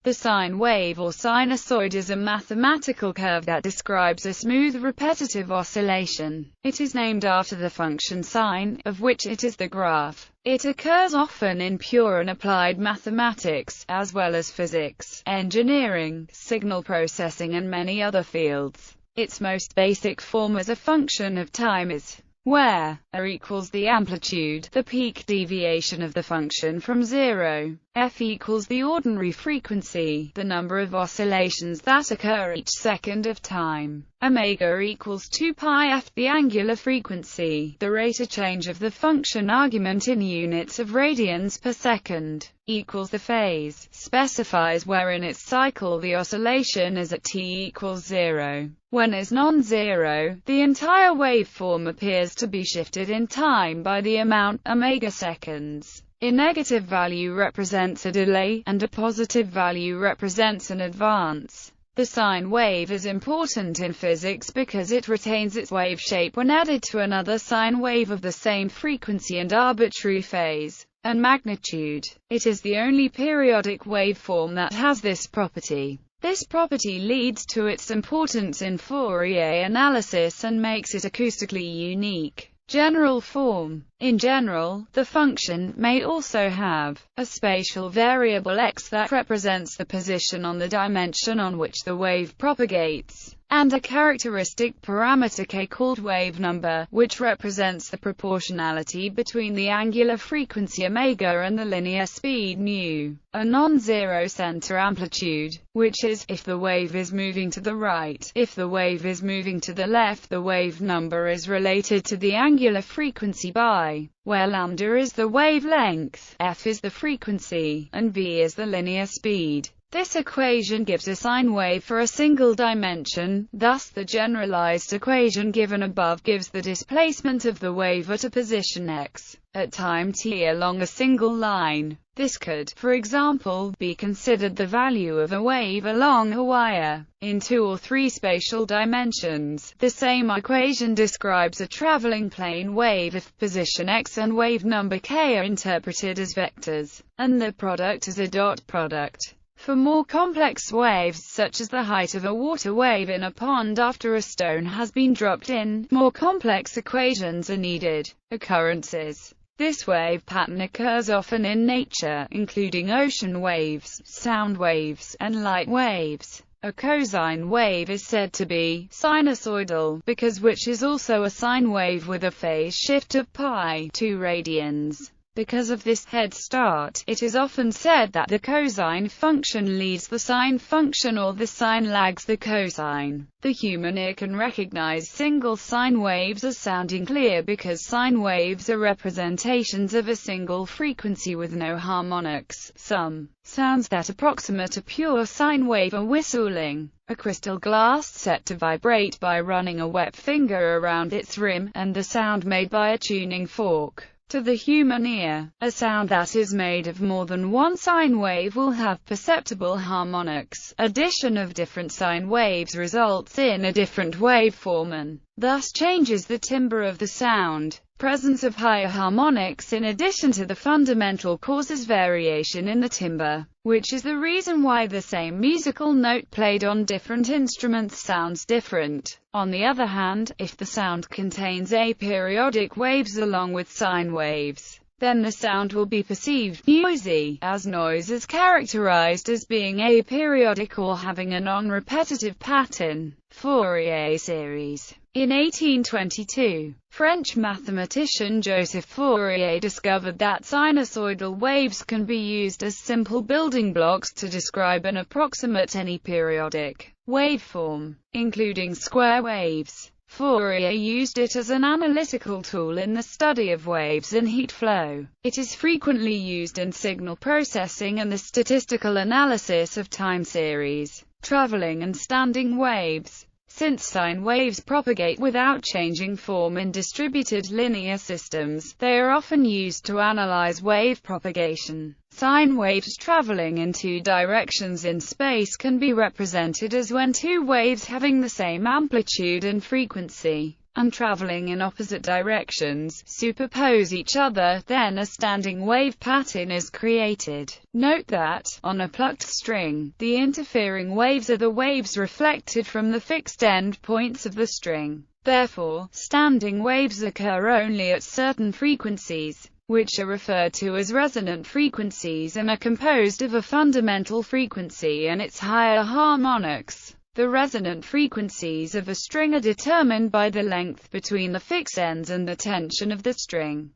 The sine wave or sinusoid is a mathematical curve that describes a smooth repetitive oscillation. It is named after the function sine, of which it is the graph. It occurs often in pure and applied mathematics, as well as physics, engineering, signal processing and many other fields. Its most basic form as a function of time is where r equals the amplitude, the peak deviation of the function from zero. F equals the ordinary frequency, the number of oscillations that occur each second of time. Omega equals 2 pi f, the angular frequency, the rate of change of the function argument in units of radians per second, equals the phase, specifies where in its cycle the oscillation is at t equals 0. When is non-zero, the entire waveform appears to be shifted in time by the amount omega seconds. A negative value represents a delay, and a positive value represents an advance. The sine wave is important in physics because it retains its wave shape when added to another sine wave of the same frequency and arbitrary phase and magnitude. It is the only periodic waveform that has this property. This property leads to its importance in Fourier analysis and makes it acoustically unique. General form. In general, the function may also have a spatial variable x that represents the position on the dimension on which the wave propagates, and a characteristic parameter k called wave number, which represents the proportionality between the angular frequency omega and the linear speed nu. A non-zero center amplitude, which is, if the wave is moving to the right. If the wave is moving to the left, the wave number is related to the angular frequency by, where lambda is the wavelength, f is the frequency, and v is the linear speed. This equation gives a sine wave for a single dimension, thus the generalized equation given above gives the displacement of the wave at a position x, at time t along a single line. This could, for example, be considered the value of a wave along a wire, in 2 or 3 spatial dimensions. The same equation describes a traveling plane wave if position x and wave number k are interpreted as vectors, and the product as a dot product. For more complex waves, such as the height of a water wave in a pond after a stone has been dropped in, more complex equations are needed. Occurrences. This wave pattern occurs often in nature, including ocean waves, sound waves, and light waves. A cosine wave is said to be sinusoidal, because which is also a sine wave with a phase shift of pi 2 radians. Because of this head start, it is often said that the cosine function leads the sine function or the sine lags the cosine. The human ear can recognize single sine waves as sounding clear because sine waves are representations of a single frequency with no harmonics. Some sounds that approximate a pure sine wave are whistling, a crystal glass set to vibrate by running a wet finger around its rim, and the sound made by a tuning fork. To the human ear, a sound that is made of more than one sine wave will have perceptible harmonics. Addition of different sine waves results in a different waveform and thus changes the timbre of the sound. Presence of higher harmonics in addition to the fundamental causes variation in the timbre, which is the reason why the same musical note played on different instruments sounds different. On the other hand, if the sound contains aperiodic waves along with sine waves, then the sound will be perceived noisy, as noise is characterized as being aperiodic or having a non-repetitive pattern. Fourier Series. In 1822, French mathematician Joseph Fourier discovered that sinusoidal waves can be used as simple building blocks to describe and approximate any periodic waveform, including square waves. Fourier used it as an analytical tool in the study of waves and heat flow. It is frequently used in signal processing and the statistical analysis of time series, traveling and standing waves. Since sine waves propagate without changing form in distributed linear systems, they are often used to analyze wave propagation. Sine waves traveling in 2 directions in space can be represented as when 2 waves having the same amplitude and frequency and traveling in opposite directions, superpose each other, then a standing wave pattern is created. Note that, on a plucked string, the interfering waves are the waves reflected from the fixed end points of the string. Therefore, standing waves occur only at certain frequencies, which are referred to as resonant frequencies and are composed of a fundamental frequency and its higher harmonics. The resonant frequencies of a string are determined by the length between the fixed ends and the tension of the string.